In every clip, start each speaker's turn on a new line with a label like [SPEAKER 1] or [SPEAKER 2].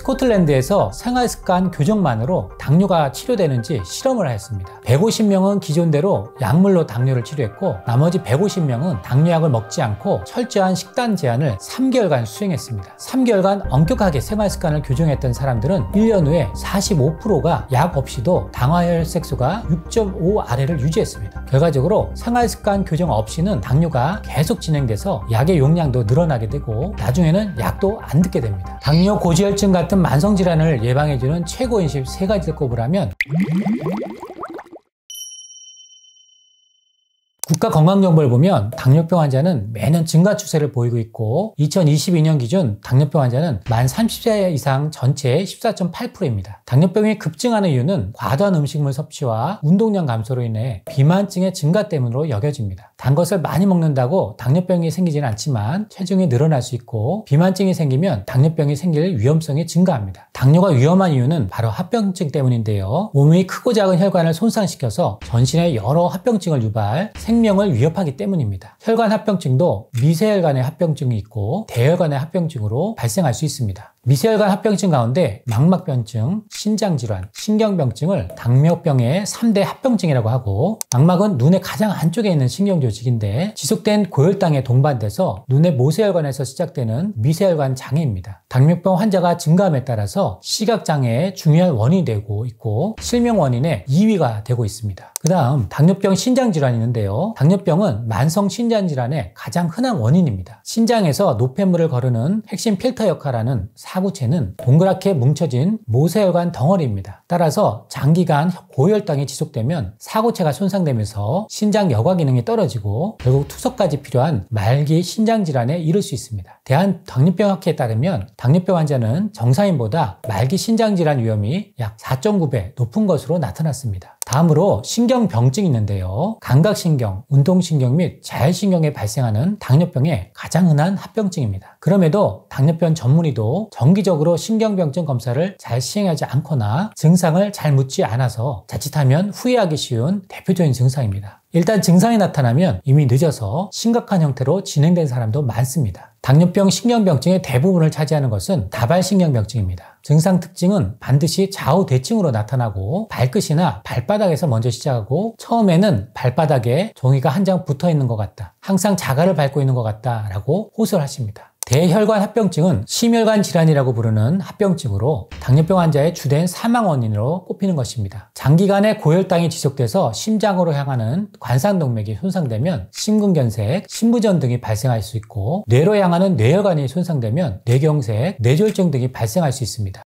[SPEAKER 1] 스코틀랜드에서 생활습관 교정만으로 당뇨가 치료되는지 실험을 하였습니다. 150명은 기존대로 약물로 당뇨를 치료했고 나머지 150명은 당뇨약을 먹지 않고 철저한 식단 제한을 3개월간 수행했습니다. 3개월간 엄격하게 생활습관을 교정했던 사람들은 1년 후에 45%가 약 없이도 당화혈색소가 6.5 아래를 유지했습니다. 결과적으로 생활습관 교정 없이는 당뇨가 계속 진행돼서 약의 용량도 늘어나게 되고 나중에는 약도 안 듣게 됩니다. 당뇨, 고지혈증 같은 만성질환을 예방해주는 최고 인식 3가지를 꼽으라면 국가건강정보를 보면 당뇨병 환자는 매년 증가 추세를 보이고 있고 2022년 기준 당뇨병 환자는 만 30세 이상 전체의 14.8%입니다. 당뇨병이 급증하는 이유는 과도한 음식물 섭취와 운동량 감소로 인해 비만증의 증가 때문으로 여겨집니다. 단 것을 많이 먹는다고 당뇨병이 생기지는 않지만 체중이 늘어날 수 있고 비만증이 생기면 당뇨병이 생길 위험성이 증가합니다. 당뇨가 위험한 이유는 바로 합병증 때문인데요. 몸이 크고 작은 혈관을 손상시켜서 전신의 여러 합병증을 유발, 생명을 위협하기 때문입니다. 혈관 합병증도 미세혈관의 합병증이 있고 대혈관의 합병증으로 발생할 수 있습니다. 미세혈관 합병증 가운데 망막병증, 신장질환, 신경병증을 당뇨병의 3대 합병증이라고 하고 망막은 눈의 가장 안쪽에 있는 신경조직인데 지속된 고혈당에 동반돼서 눈의 모세혈관에서 시작되는 미세혈관 장애입니다. 당뇨병 환자가 증가함에 따라서 시각장애의 중요한 원인이 되고 있고 실명 원인의 2위가 되고 있습니다. 그 다음 당뇨병 신장질환이 있는데요. 당뇨병은 만성 신장질환의 가장 흔한 원인입니다. 신장에서 노폐물을 거르는 핵심 필터 역할하는 사구체는 동그랗게 뭉쳐진 모세혈관 덩어리입니다. 따라서 장기간 고혈당이 지속되면 사구체가 손상되면서 신장 여과 기능이 떨어지고 결국 투석까지 필요한 말기 신장질환에 이를 수 있습니다. 대한당뇨병학회에 따르면 당뇨병 환자는 정상인보다 말기 신장질환 위험이 약 4.9배 높은 것으로 나타났습니다. 다음으로 신경병증이 있는데요. 감각신경, 운동신경 및 자율신경에 발생하는 당뇨병의 가장 흔한 합병증입니다. 그럼에도 당뇨병 전문의도 정기적으로 신경병증 검사를 잘 시행하지 않거나 증상을 잘 묻지 않아서 자칫하면 후회하기 쉬운 대표적인 증상입니다. 일단 증상이 나타나면 이미 늦어서 심각한 형태로 진행된 사람도 많습니다. 당뇨병 신경병증의 대부분을 차지하는 것은 다발신경병증입니다. 증상 특징은 반드시 좌우 대칭으로 나타나고 발끝이나 발바닥에서 먼저 시작하고 처음에는 발바닥에 종이가 한 장 붙어 있는 것 같다. 항상 자갈을 밟고 있는 것 같다 라고 호소하십니다. 대혈관 합병증은 심혈관 질환이라고 부르는 합병증으로 당뇨병 환자의 주된 사망 원인으로 꼽히는 것입니다. 장기간의 고혈당이 지속돼서 심장으로 향하는 관상동맥이 손상되면 심근경색, 심부전 등이 발생할 수 있고 뇌로 향하는 뇌혈관이 손상되면 뇌경색, 뇌졸중 등이 발생할 수 있습니다.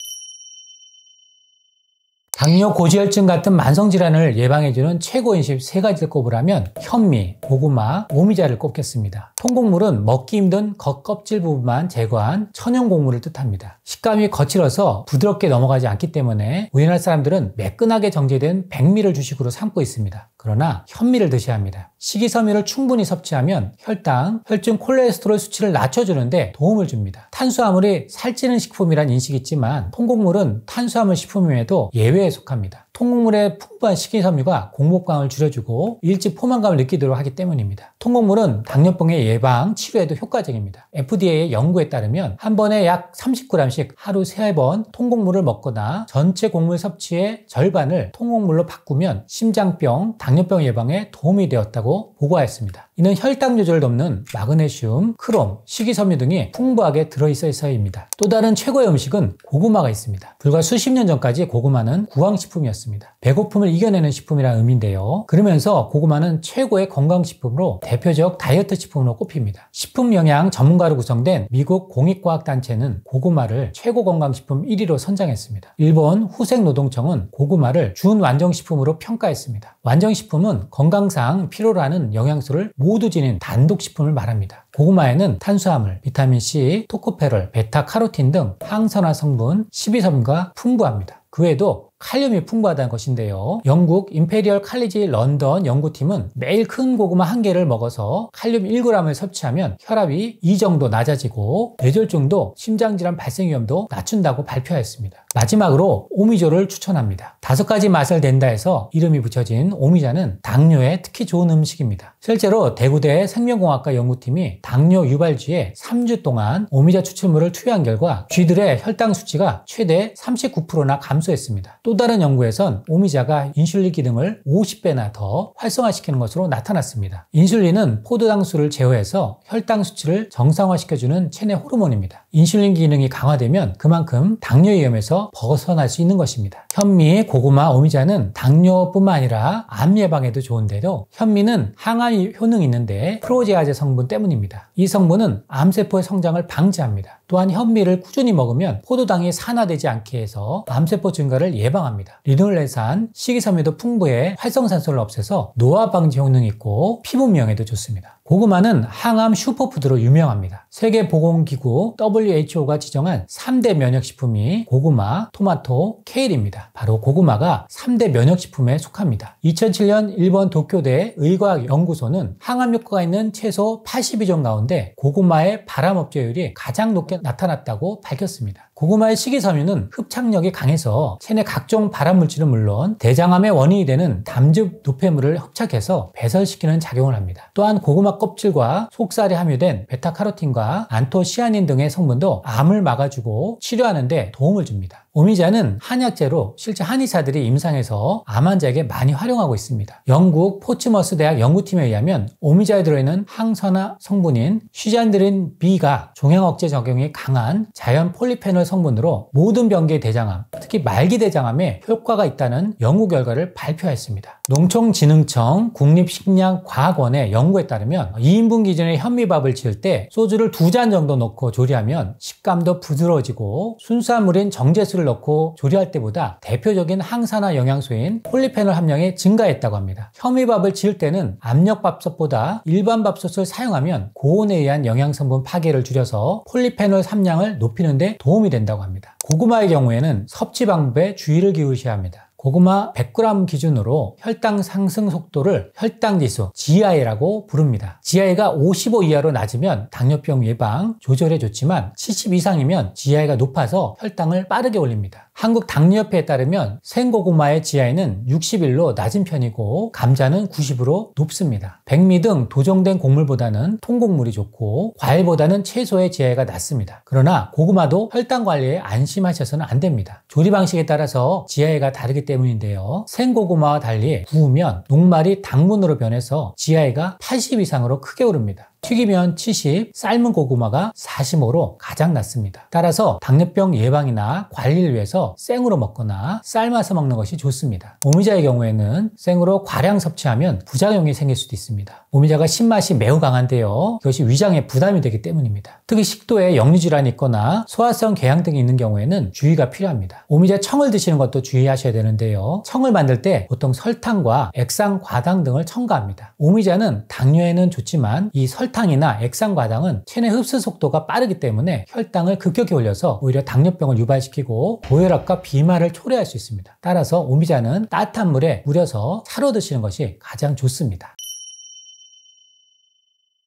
[SPEAKER 1] 당뇨, 고지혈증 같은 만성질환을 예방해주는 최고 인식 3가지를 꼽으라면 현미, 고구마, 오미자를 꼽겠습니다. 통곡물은 먹기 힘든 겉껍질 부분만 제거한 천연곡물을 뜻합니다. 식감이 거칠어서 부드럽게 넘어가지 않기 때문에 우리나라 사람들은 매끈하게 정제된 백미를 주식으로 삼고 있습니다. 그러나 현미를 드셔야 합니다. 식이섬유를 충분히 섭취하면 혈당, 혈중 콜레스테롤 수치를 낮춰주는데 도움을 줍니다. 탄수화물이 살찌는 식품이란 인식이 있지만 통곡물은 탄수화물 식품임에도 예외에 속합니다. 통곡물의 풍부한 식이섬유가 공복감을 줄여주고 일찍 포만감을 느끼도록 하기 때문입니다. 통곡물은 당뇨병의 예방, 치료에도 효과적입니다. FDA의 연구에 따르면 한 번에 약 30g씩 하루 3번 통곡물을 먹거나 전체 곡물 섭취의 절반을 통곡물로 바꾸면 심장병, 당뇨병 예방에 도움이 되었다고 보고하였습니다. 이는 혈당 조절을 돕는 마그네슘, 크롬, 식이섬유 등이 풍부하게 들어있어서입니다. 또 다른 최고의 음식은 고구마가 있습니다. 불과 수십 년 전까지 고구마는 구황식품이었습니다. 배고픔을 이겨내는 식품이라는 의미인데요. 그러면서 고구마는 최고의 건강식품으로 대표적 다이어트 식품으로 꼽힙니다. 식품영양 전문가로 구성된 미국 공익과학단체는 고구마를 최고 건강식품 1위로 선정했습니다. 일본 후생노동청은 고구마를 준완정식품으로 평가했습니다. 완정식품은 건강상 필요로 하는 영양소를 모두 지닌 단독식품을 말합니다. 고구마에는 탄수화물, 비타민C, 토코페롤, 베타카로틴 등 항산화 성분, 식이섬유가 풍부합니다. 그 외에도 칼륨이 풍부하다는 것인데요. 영국 임페리얼 칼리지 런던 연구팀은 매일 큰 고구마 1개를 먹어서 칼륨 1g을 섭취하면 혈압이 2 정도 낮아지고 뇌졸중도 심장질환 발생 위험도 낮춘다고 발표하였습니다. 마지막으로 오미조를 추천합니다. 5가지 맛을 낸다 해서 이름이 붙여진 오미자는 당뇨에 특히 좋은 음식입니다. 실제로 대구대 생명공학과 연구팀이 당뇨 유발쥐에 3주 동안 오미자 추출물을 투여한 결과 쥐들의 혈당 수치가 최대 39%나 감소했습니다. 또 다른 연구에선 오미자가 인슐린 기능을 50배나 더 활성화시키는 것으로 나타났습니다. 인슐린은 포도당수를 제어해서 혈당 수치를 정상화시켜주는 체내 호르몬입니다. 인슐린 기능이 강화되면 그만큼 당뇨 위험에서 벗어날 수 있는 것입니다. 현미, 고구마, 오미자는 당뇨뿐만 아니라 암 예방에도 좋은데도 현미는 항암 효능이 있는데 프로제아제 성분 때문입니다. 이 성분은 암세포의 성장을 방지합니다. 또한 현미를 꾸준히 먹으면 포도당이 산화되지 않게 해서 암세포 증가를 예방합니다. 리놀레산, 식이섬유도 풍부해 활성산소를 없애서 노화 방지 효능이 있고 피부 미용에도 좋습니다. 고구마는 항암 슈퍼푸드로 유명합니다. 세계보건기구 WHO가 지정한 3대 면역식품이 고구마, 토마토, 케일입니다. 바로 고구마가 3대 면역식품에 속합니다. 2007년 일본 도쿄대 의과연구소는 항암 효과가 있는 채소 82종 가운데 고구마의 발암업체율이 가장 높게 나타났다고 밝혔습니다. 고구마의 식이섬유는 흡착력이 강해서 체내 각종 발암물질은 물론 대장암의 원인이 되는 담즙 노폐물을 흡착해서 배설시키는 작용을 합니다. 또한 고구마 껍질과 속살에 함유된 베타카로틴과 안토시아닌 등의 성분도 암을 막아주고 치료하는 데 도움을 줍니다. 오미자는 한약재로 실제 한의사들이 임상에서 암 환자에게 많이 활용하고 있습니다. 영국 포츠머스 대학 연구팀에 의하면 오미자에 들어있는 항산화 성분인 쉬잔드린 B가 종양 억제 작용이 강한 자연 폴리페놀 성분으로 모든 병기의 대장암, 특히 말기 대장암에 효과가 있다는 연구 결과를 발표했습니다. 농촌진흥청 국립식량과학원의 연구에 따르면 2인분 기준의 현미밥을 지을 때 소주를 2잔 정도 넣고 조리하면 식감도 부드러워지고 순수한 물인 정제수를 넣고 조리할 때보다 대표적인 항산화 영양소인 폴리페놀 함량이 증가했다고 합니다. 현미밥을 지을 때는 압력밥솥보다 일반 밥솥을 사용하면 고온에 의한 영양성분 파괴를 줄여서 폴리페놀 함량을 높이는 데 도움이 된다고 합니다. 고구마의 경우에는 섭취 방법에 주의를 기울이셔야 합니다. 고구마 100g 기준으로 혈당 상승 속도를 혈당지수 GI라고 부릅니다. GI가 55 이하로 낮으면 당뇨병 예방, 조절에 좋지만 70 이상이면 GI가 높아서 혈당을 빠르게 올립니다. 한국당뇨협회에 따르면 생고구마의 GI는 61로 낮은 편이고 감자는 90으로 높습니다. 백미 등 도정된 곡물보다는 통곡물이 좋고 과일보다는 채소의 GI가 낮습니다. 그러나 고구마도 혈당 관리에 안심하셔서는 안 됩니다. 조리 방식에 따라서 GI가 다르기 때문인데요. 생고구마와 달리 구우면 녹말이 당분으로 변해서 GI가 80 이상으로 크게 오릅니다. 튀기면 70, 삶은 고구마가 45로 가장 낮습니다. 따라서 당뇨병 예방이나 관리를 위해서 생으로 먹거나 삶아서 먹는 것이 좋습니다. 오미자의 경우에는 생으로 과량 섭취하면 부작용이 생길 수도 있습니다. 오미자가 신맛이 매우 강한데요. 이것이 위장에 부담이 되기 때문입니다. 특히 식도에 역류질환이 있거나 소화성 궤양 등이 있는 경우에는 주의가 필요합니다. 오미자 청을 드시는 것도 주의하셔야 되는데요. 청을 만들 때 보통 설탕과 액상과당 등을 첨가합니다. 오미자는 당뇨에는 좋지만 이 설탕이나 액상과당은 체내 흡수 속도가 빠르기 때문에 혈당을 급격히 올려서 오히려 당뇨병을 유발시키고 고혈압과 비만을 초래할 수 있습니다. 따라서 오미자는 따뜻한 물에 우려서 차로 드시는 것이 가장 좋습니다.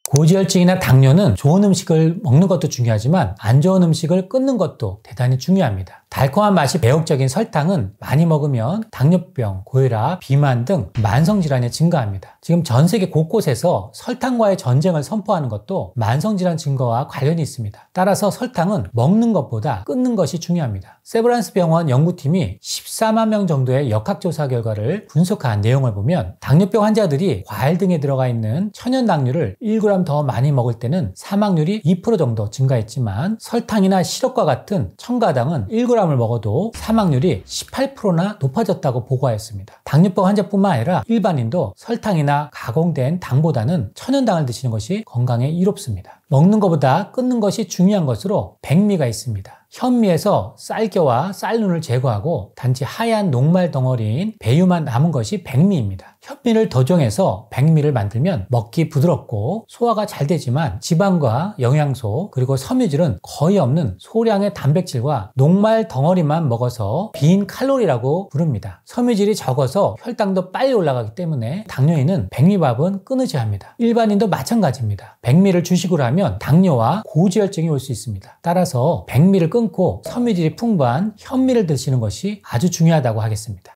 [SPEAKER 1] 고지혈증이나 당뇨는 좋은 음식을 먹는 것도 중요하지만 안 좋은 음식을 끊는 것도 대단히 중요합니다. 달콤한 맛이 매혹적인 설탕은 많이 먹으면 당뇨병, 고혈압, 비만 등 만성질환이 증가합니다. 지금 전 세계 곳곳에서 설탕과의 전쟁을 선포하는 것도 만성질환 증가와 관련이 있습니다. 따라서 설탕은 먹는 것보다 끊는 것이 중요합니다. 세브란스 병원 연구팀이 14만 명 정도의 역학조사 결과를 분석한 내용을 보면 당뇨병 환자들이 과일 등에 들어가 있는 천연당류를 1g 더 많이 먹을 때는 사망률이 2% 정도 증가했지만 설탕이나 시럽과 같은 첨가당은 1g을 먹어도 사망률이 18%나 높아졌다고 보고하였습니다. 당뇨병 환자뿐만 아니라 일반인도 설탕이나 가공된 당보다는 천연당을 드시는 것이 건강에 이롭습니다. 먹는 것보다 끊는 것이 중요한 것으로 백미가 있습니다. 현미에서 쌀겨와 쌀눈을 제거하고 단지 하얀 녹말 덩어리인 배유만 남은 것이 백미입니다. 현미를 도정해서 백미를 만들면 먹기 부드럽고 소화가 잘 되지만 지방과 영양소 그리고 섬유질은 거의 없는 소량의 단백질과 녹말 덩어리만 먹어서 빈 칼로리라고 부릅니다. 섬유질이 적어서 혈당도 빨리 올라가기 때문에 당뇨인은 백미밥은 끊으셔야 합니다. 일반인도 마찬가지입니다. 백미를 주식으로 하면 당뇨와 고지혈증이 올 수 있습니다. 따라서 백미를 끊고 섬유질이 풍부한 현미를 드시는 것이 아주 중요하다고 하겠습니다.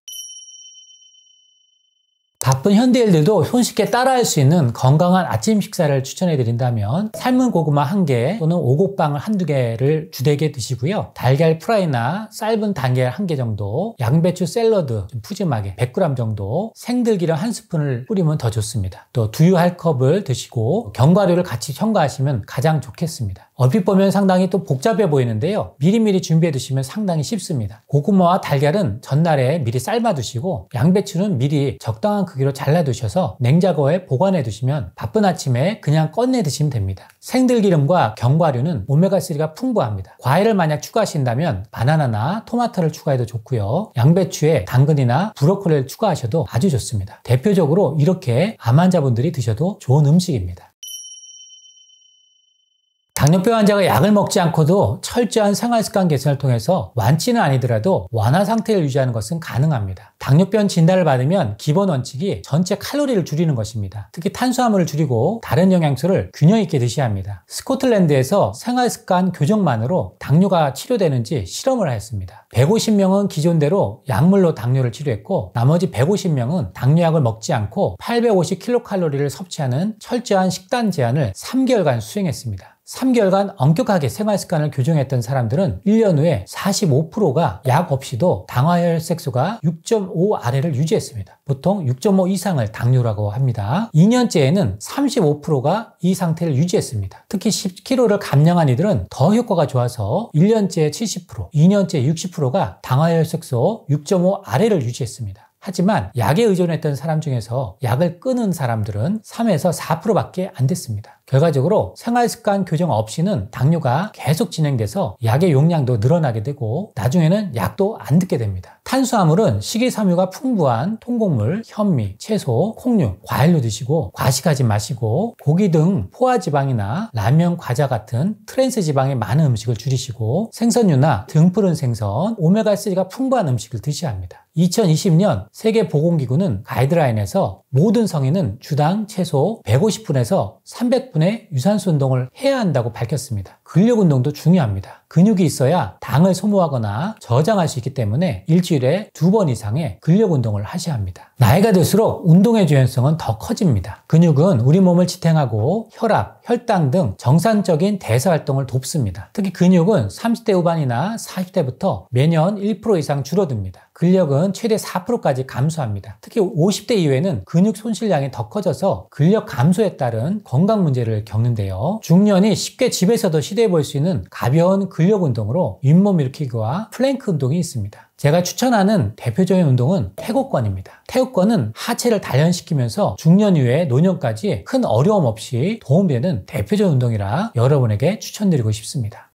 [SPEAKER 1] 바쁜 현대인들도 손쉽게 따라할 수 있는 건강한 아침 식사를 추천해 드린다면 삶은 고구마 1개 또는 오곡빵을 한두 개를 주되게 드시고요. 달걀 프라이나 삶은 달걀 1개 정도, 양배추 샐러드 좀 푸짐하게 100g 정도, 생들기름 1스푼을 뿌리면 더 좋습니다. 또 두유 1컵을 드시고 견과류를 같이 첨가하시면 가장 좋겠습니다. 얼핏 보면 상당히 또 복잡해 보이는데요. 미리미리 준비해 두시면 상당히 쉽습니다. 고구마와 달걀은 전날에 미리 삶아 두시고 양배추는 미리 적당한 크기로 잘라 두셔서 냉장고에 보관해 두시면 바쁜 아침에 그냥 꺼내 드시면 됩니다. 생들기름과 견과류는 오메가3가 풍부합니다. 과일을 만약 추가하신다면 바나나나 토마토를 추가해도 좋고요. 양배추에 당근이나 브로콜리를 추가하셔도 아주 좋습니다. 대표적으로 이렇게 암 환자분들이 드셔도 좋은 음식입니다. 당뇨병 환자가 약을 먹지 않고도 철저한 생활습관 개선을 통해서 완치는 아니더라도 완화 상태를 유지하는 것은 가능합니다. 당뇨병 진단을 받으면 기본 원칙이 전체 칼로리를 줄이는 것입니다. 특히 탄수화물을 줄이고 다른 영양소를 균형 있게 드셔야 합니다. 스코틀랜드에서 생활습관 교정만으로 당뇨가 치료되는지 실험을 하였습니다. 150명은 기존대로 약물로 당뇨를 치료했고 나머지 150명은 당뇨약을 먹지 않고 850kcal를 섭취하는 철저한 식단 제한을 3개월간 수행했습니다. 3개월간 엄격하게 생활습관을 교정했던 사람들은 1년 후에 45%가 약 없이도 당화혈색소가 6.5 아래를 유지했습니다. 보통 6.5 이상을 당뇨라고 합니다. 2년째에는 35%가 이 상태를 유지했습니다. 특히 10kg를 감량한 이들은 더 효과가 좋아서 1년째에 70%, 2년째 60%가 당화혈색소 6.5 아래를 유지했습니다. 하지만 약에 의존했던 사람 중에서 약을 끊은 사람들은 3에서 4%밖에 안 됐습니다. 결과적으로 생활습관 교정 없이는 당뇨가 계속 진행돼서 약의 용량도 늘어나게 되고 나중에는 약도 안 듣게 됩니다. 탄수화물은 식이섬유가 풍부한 통곡물, 현미, 채소, 콩류, 과일로 드시고 과식하지 마시고 고기 등 포화지방이나 라면, 과자 같은 트랜스 지방이 많은 음식을 줄이시고 생선류나 등푸른 생선, 오메가3가 풍부한 음식을 드셔야 합니다. 2020년 세계보건기구는 가이드라인에서 모든 성인은 주당 최소 150분에서 300분의 유산소 운동을 해야 한다고 밝혔습니다. 근력 운동도 중요합니다. 근육이 있어야 당을 소모하거나 저장할 수 있기 때문에 일주일에 2번 이상의 근력 운동을 하셔야 합니다. 나이가 들수록 운동의 중요성은 더 커집니다. 근육은 우리 몸을 지탱하고 혈압, 혈당 등 정상적인 대사 활동을 돕습니다. 특히 근육은 30대 후반이나 40대부터 매년 1% 이상 줄어듭니다. 근력은 최대 4%까지 감소합니다. 특히 50대 이후에는 근육 손실량이 더 커져서 근력 감소에 따른 건강 문제를 겪는데요. 중년이 쉽게 집에서도 시도해 볼 수 있는 가벼운 근력 운동으로 윗몸 일으키기와 플랭크 운동이 있습니다. 제가 추천하는 대표적인 운동은 태국권입니다. 태국권은 하체를 단련시키면서 중년 이후에 노년까지 큰 어려움 없이 도움되는 대표적인 운동이라 여러분에게 추천드리고 싶습니다.